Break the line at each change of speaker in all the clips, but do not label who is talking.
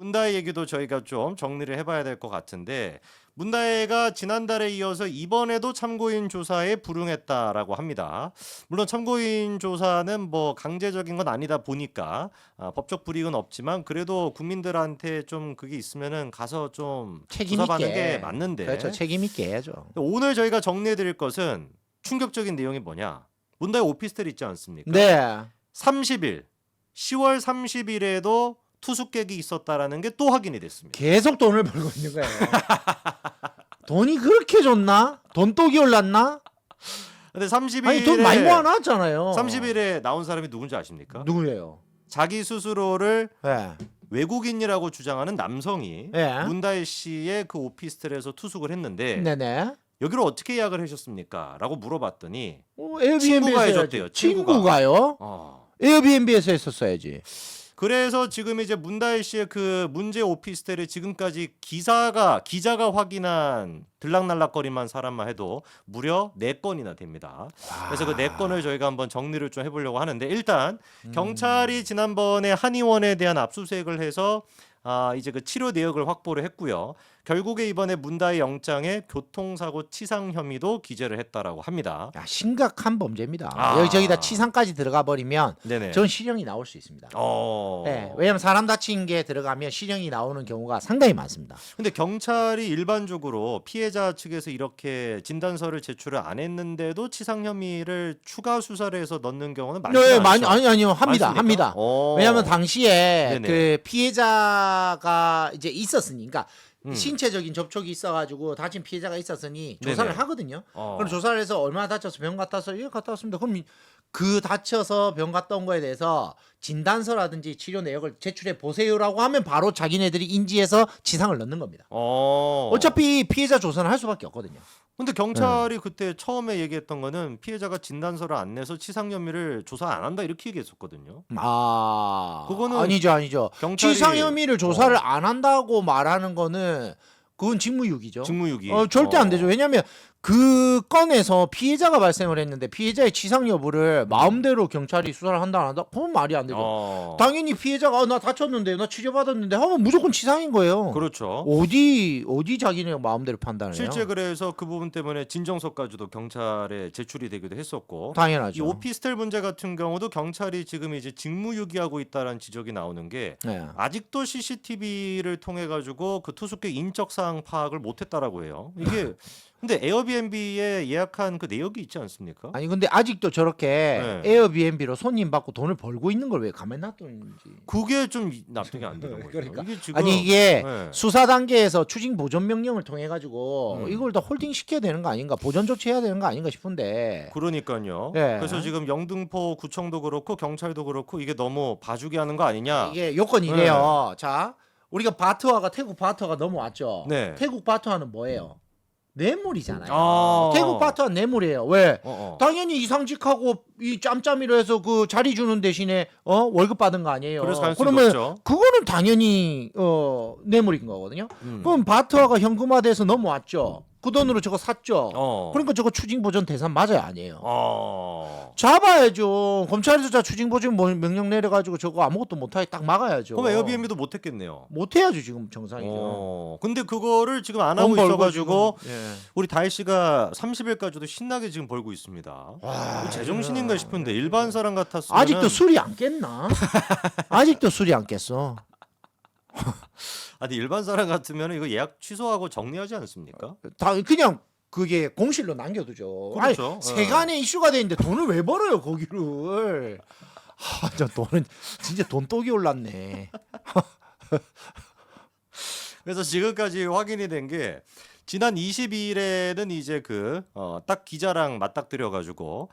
문다혜 얘기도 저희가 좀 정리를 해봐야 될 것 같은데 문다혜가 지난달에 이어서 이번에도 참고인 조사에 불응했다라고 합니다. 물론 참고인 조사는 뭐 강제적인 건 아니다 보니까 법적 불이익은 없지만 그래도 국민들한테 좀 그게 있으면은 가서 좀
책임
조사받는
있게.
게 맞는데
그렇죠. 책임 있게 해야죠.
오늘 저희가 정리해드릴 것은 충격적인 내용이 뭐냐? 문다혜 오피스텔 있지 않습니까?
네.
30일, 10월 30일에도 투숙객이 있었다라는 게 또 확인이 됐습니다.
계속 돈을 벌고 있는 거예요. 돈이 그렇게 좋나? 돈독이 올랐나?
근데 30일에
아니 돈 많이 모아놨잖아요.
30일에 나온 사람이 누군지 아십니까?
누구예요?
자기 스스로를
네.
외국인이라고 주장하는 남성이
네.
문다혜 씨의 그 오피스텔에서 투숙을 했는데
네네.
여기를 어떻게 예약을 하셨습니까? 라고 물어봤더니
에어비앤비에서
친구가
해야지.
해줬대요. 친구가.
친구가요? 에어비앤비에서 했었어야지.
그래서 지금 이제 문다혜 씨의 그 문제 오피스텔에 지금까지 기자가 확인한 들락날락거리만 사람만 해도 무려 4건이나 됩니다. 그래서 그 4건을 저희가 한번 정리를 좀 해보려고 하는데 일단 경찰이 지난번에 한의원에 대한 압수수색을 해서 이제 그 치료 내역을 확보를 했고요. 결국에 이번에 문다혜 영장에 교통사고 치상 혐의도 기재를 했다라고 합니다.
야, 심각한 범죄입니다.
아.
여기 저기다 치상까지 들어가 버리면
네네.
전 실형이 나올 수 있습니다.
어.
네, 왜냐하면 사람 다친 게 들어가면 실형이 나오는 경우가 상당히 많습니다.
근데 경찰이 일반적으로 피해자 측에서 이렇게 진단서를 제출을 안 했는데도 치상 혐의를 추가 수사를 해서 넣는 경우는 많지
네,
않죠.
아니요, 합니다.
많습니까?
합니다.
오.
왜냐하면 당시에
네네.
그 피해자가 이제 있었으니까
음.
신체적인 접촉이 있어가지고 다친 피해자가 있었으니 조사를
네네.
하거든요.
어.
그럼 조사를 해서 얼마나 다쳐서 병 갔다 왔어요? 예, 갔다 왔습니다. 그럼 그 다쳐서 병 갔다 온 거에 대해서 진단서라든지 치료 내역을 제출해 보세요라고 하면 바로 자기네들이 인지해서 치상을 넣는 겁니다. 어차피 피해자 조사는 할 수밖에 없거든요.
근데 경찰이 그때 처음에 얘기했던 거는 피해자가 진단서를 안 내서 치상 혐의를 조사 안 한다 이렇게 얘기했었거든요. 그거는
아니죠.
경찰이
치상 혐의를 조사를 안 한다고 말하는 거는 그건 직무유기죠.
직무유기.
절대 안 되죠. 왜냐하면 그 건에서 피해자가 발생을 했는데 피해자의 치상 여부를 마음대로 경찰이 수사를 한다 안 한다? 그건 말이 안 되죠. 당연히 피해자가 나 다쳤는데 나 치료받았는데 하면 무조건 치상인 거예요.
그렇죠.
어디 자기네 마음대로 판단을 해요?
실제 그래서 그 부분 때문에 진정서까지도 경찰에 제출이 되기도 했었고 이
당연하죠.
오피스텔 문제 같은 경우도 경찰이 지금 이제 직무유기하고 있다는 지적이 나오는 게
네.
아직도 CCTV를 통해 가지고 그 투숙객 인적 사항 파악을 못했다라고 해요. 이게 근데 에어비앤비에 예약한 그 내역이 있지 않습니까?
아니 근데 아직도 저렇게
네.
에어비앤비로 손님 받고 돈을 벌고 있는 걸 왜 가만히 놔뒀는지.
그게 좀 납득이 안 되는 거죠.
그러니까.
이게 지금
아니 이게
네.
수사 단계에서 추징 보전 명령을 통해 가지고
음.
이걸 다 홀딩 시켜야 되는 거 아닌가, 보전 조치해야 되는 거 아닌가 싶은데.
그러니까요.
네.
그래서 지금 영등포 구청도 그렇고 경찰도 그렇고 이게 너무 봐주기 하는 거 아니냐.
이게 요건이 이래요. 자, 우리가 바트화가 태국 바트화가 넘어왔죠.
네.
태국 바트화는 뭐예요? 뇌물이잖아요.
아.
태국 바트화 뇌물이에요. 왜?
어.
당연히 이상직하고 이 짬짬이로 해서 그 자리 주는 대신에 월급 받은 거 아니에요.
그래서 갈 수가
그러면
없죠.
그거는 당연히 뇌물인 거거든요.
음.
그럼 바트화가 현금화돼서 넘어왔죠. 그 돈으로 저거 샀죠. 그러니까 저거 추징 보전 대상 맞아요, 아니에요? 잡아야죠. 검찰에서 자 추징 보전 명령 내려가지고 저거 아무것도 못하게 딱 막아야죠.
그럼 에어비앤비도 못했겠네요.
못해야죠 지금 정상이죠.
근데 그거를 지금 안 하고
돈 벌고
있어가지고
지금, 예.
우리 다혜 씨가 30일까지도 신나게 지금 벌고 있습니다.
와,
제정신인가 싶은데 일반 사람 같았으면
아직도 술이 안 깼나? 아직도 술이 안 깼어.
아니 일반 사람 같으면 이거 예약 취소하고 정리하지 않습니까?
다 그냥 그게 공실로 남겨두죠.
그렇죠.
아니, 세간에 이슈가 돼 있는데 돈을 왜 벌어요 거기를? 저 돈은 진짜 돈독이 올랐네.
그래서 지금까지 확인이 된 게 지난 22일에는 이제 딱 기자랑 맞닥뜨려 가지고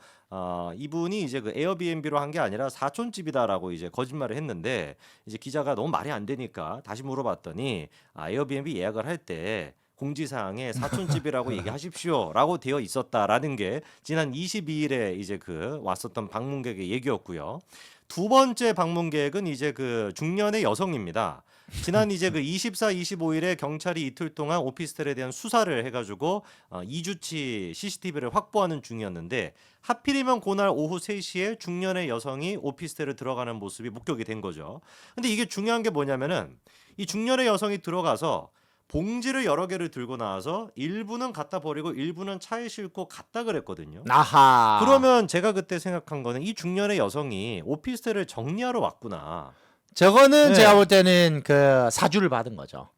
이분이 이제 그 에어비앤비로 한 게 아니라 사촌집이다라고 이제 거짓말을 했는데 이제 기자가 너무 말이 안 되니까 다시 물어봤더니 에어비앤비 예약을 할 때 공지사항에 사촌집이라고 얘기하십시오라고 되어 있었다라는 게 지난 22일에 이제 그 왔었던 방문객의 얘기였고요. 두 번째 방문객은 이제 그 중년의 여성입니다. 지난 이제 그 24, 25일에 경찰이 이틀 동안 오피스텔에 대한 수사를 해가지고 2주치 CCTV를 확보하는 중이었는데 하필이면 그날 오후 3시에 중년의 여성이 오피스텔에 들어가는 모습이 목격이 된 거죠. 근데 이게 중요한 게 뭐냐면은 이 중년의 여성이 들어가서 봉지를 여러 개를 들고 나와서 일부는 갖다 버리고 일부는 차에 싣고 갔다 그랬거든요.
아하.
그러면 제가 그때 생각한 거는 이 중년의 여성이 오피스텔을 정리하러 왔구나.
저거는
네.
제가 볼 때는 그 사주를 받은 거죠.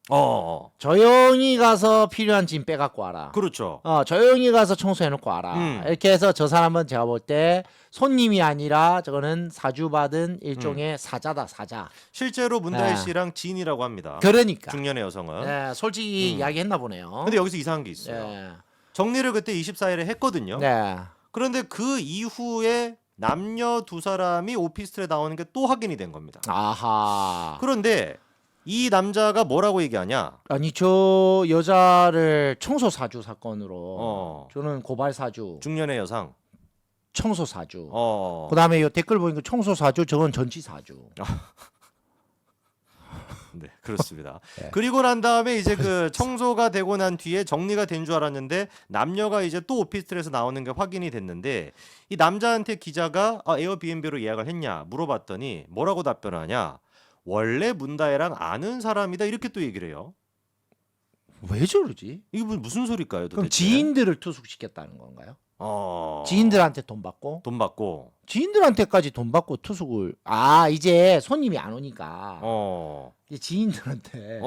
조용히 가서 필요한 짐 빼갖고 와라.
그렇죠.
조용히 가서 청소해놓고 와라.
음.
이렇게 해서 저 사람은 제가 볼 때 손님이 아니라 저거는 사주 받은 일종의 사자다, 사자.
실제로 문다혜
네.
씨랑 지인이라고 합니다.
그러니까.
중년의 여성은.
네, 솔직히 이야기했나 보네요.
근데 여기서 이상한 게 있어요.
네.
정리를 그때 24일에 했거든요.
네.
그런데 그 이후에 남녀 두 사람이 오피스텔에 나오는 게 또 확인이 된 겁니다.
아하.
그런데 이 남자가 뭐라고 얘기하냐?
아니 저 여자를 청소 사주 사건으로
어.
저는 고발 사주,
중년의 여성.
청소 사주.
어.
그다음에 이 댓글 보니까 청소 사주, 저건 전치 사주.
네, 그렇습니다.
네.
그리고 난 다음에 이제 그 청소가 되고 난 뒤에 정리가 된 줄 알았는데 남녀가 이제 또 오피스텔에서 나오는 게 확인이 됐는데 이 남자한테 기자가 에어비앤비로 예약을 했냐 물어봤더니 뭐라고 답변하냐? 원래 문다혜랑 아는 사람이다 이렇게 또 얘기를 해요.
왜 저러지?
이게 무슨 소리일까요, 도대체?
그럼 지인들을 투숙시켰다는 건가요?
어.
지인들한테 돈 받고?
돈 받고.
지인들한테까지 돈 받고 투숙을 이제 손님이 안 오니까 이제 지인들한테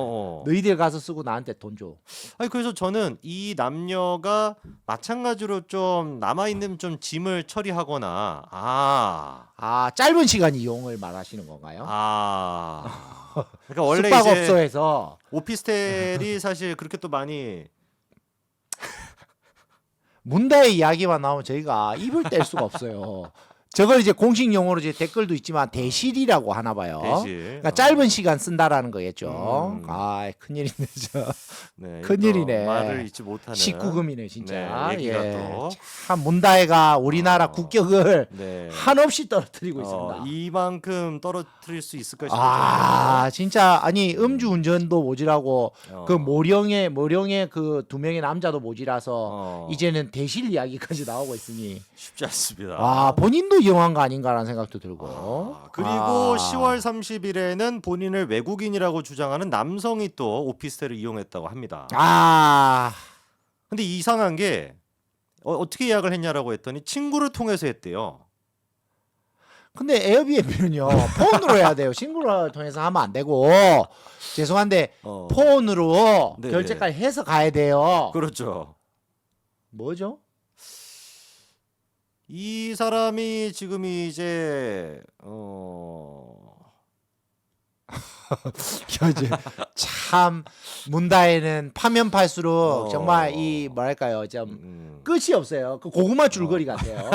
너희들 가서 쓰고 나한테 돈 줘.
아니 그래서 저는 이 남녀가 마찬가지로 좀 남아 있는 좀 짐을 처리하거나
짧은 시간 이용을 말하시는 건가요?
그러니까 원래 이제
숙박업소에서
오피스텔이 사실 그렇게 또 많이
문다의 이야기만 나오면 저희가 입을 뗄 수가 없어요. 저걸 이제 공식 용어로 이제 댓글도 있지만 대실이라고 하나 봐요.
대실.
그러니까 짧은 시간 쓴다라는 거겠죠. 큰일이네 저.
네,
큰일이네.
또 말을 잊지 못하는
19금이네 진짜.
네, 얘기가 또.
참 문다혜가 우리나라 국격을
네.
한없이 떨어뜨리고 있습니다.
이만큼 떨어뜨릴 수 있을까 싶어요.
진짜 아니 음주운전도 모질하고 그 모령의 그 두 명의 남자도 모질라서 이제는 대실 이야기까지 나오고 있으니
쉽지 않습니다.
본인도 이용한 거 아닌가라는 생각도 들고.
그리고 10월 30일에는 본인을 외국인이라고 주장하는 남성이 또 오피스텔을 이용했다고 합니다. 근데 이상한 게 어떻게 예약을 했냐라고 했더니 친구를 통해서 했대요.
근데 에어비앤비는요 폰으로 해야 돼요. 친구를 통해서 하면 안 되고 죄송한데 폰으로
네네.
결제까지 해서 가야 돼요.
그렇죠.
뭐죠?
이 사람이 지금 이제
참 문다혜는 파면 팔수록 정말 이 뭐랄까요 좀 끝이 없어요. 그 고구마 줄거리 같아요.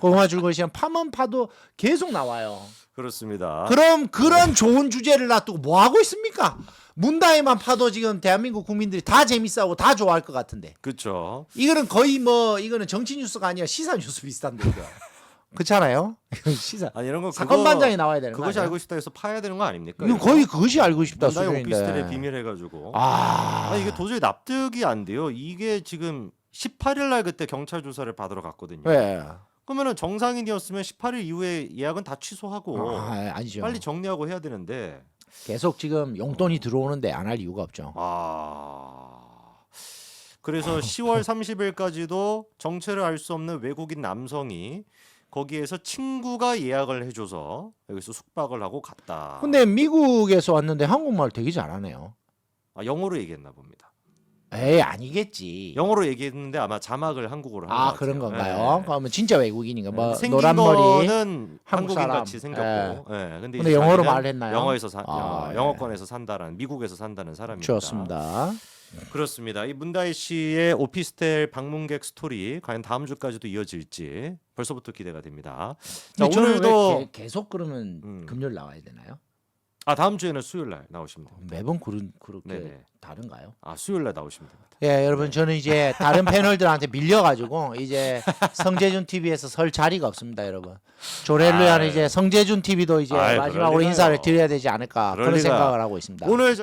고구마 줄거리 시간 파면 파도 계속 나와요.
그렇습니다.
그럼 그런 좋은 주제를 놔두고 뭐 하고 있습니까? 문다혜만 파도 지금 대한민국 국민들이 다 재밌어하고 다 좋아할 것 같은데.
그렇죠.
이거는 거의 이거는 정치 뉴스가 아니라 시사 뉴스 비슷한데 이거. 그렇잖아요? 시사.
아니 이런 거
사건 반장이 나와야 되는 거
그것이
아니야?
알고 싶다 해서 파야 되는 거 아닙니까?
이건 거의 그것이 알고 싶다
문다혜
수준인데.
오피스텔의 비밀 해가지고. 아니, 이게 도저히 납득이 안 돼요. 이게 지금 18일 날 그때 경찰 조사를 받으러 갔거든요.
왜?
그러면은 정상인이었으면 18일 이후에 예약은 다 취소하고
아니죠.
빨리 정리하고 해야 되는데.
계속 지금 용돈이 들어오는데 안 할 이유가 없죠.
그래서 10월 30일까지도 정체를 알 수 없는 외국인 남성이 거기에서 친구가 예약을 해줘서 여기서 숙박을 하고 갔다.
근데 미국에서 왔는데 한국말 되게 잘하네요.
영어로 얘기했나 봅니다.
에이 아니겠지.
영어로 얘기했는데 아마 자막을 한국어로 한 것 같아요.
그런 건가요?
네.
그러면 진짜 외국인인가? 뭐
생긴
노란 머리.
거는
한국
한국인
사람.
같이 생겼고. 근데
근데 영어로
자기는
말을 했나요?
영어권에서 산다는 미국에서 산다는 사람입니다.
좋습니다.
그렇습니다. 이 문다혜 씨의 오피스텔 방문객 스토리 과연 다음 주까지도 이어질지 벌써부터 기대가 됩니다. 자,
저는
오늘도
왜 계속 그러면 금요일 나와야 되나요?
아 다음 주에는 수요일 날 나오시면 됩니다.
매번 그렇게
네네.
다른가요?
아 수요일 날 나오시면 됩니다.
예, 여러분 저는 이제 다른 패널들한테 밀려가지고 이제 성재준 TV에서 설 자리가 없습니다, 여러분. 조렐루야는
아유.
이제 성재준 TV도 이제
아유,
마지막으로
그럴
인사를
리가요.
드려야 되지 않을까
그럴
그런
리가.
생각을 하고 있습니다.
오늘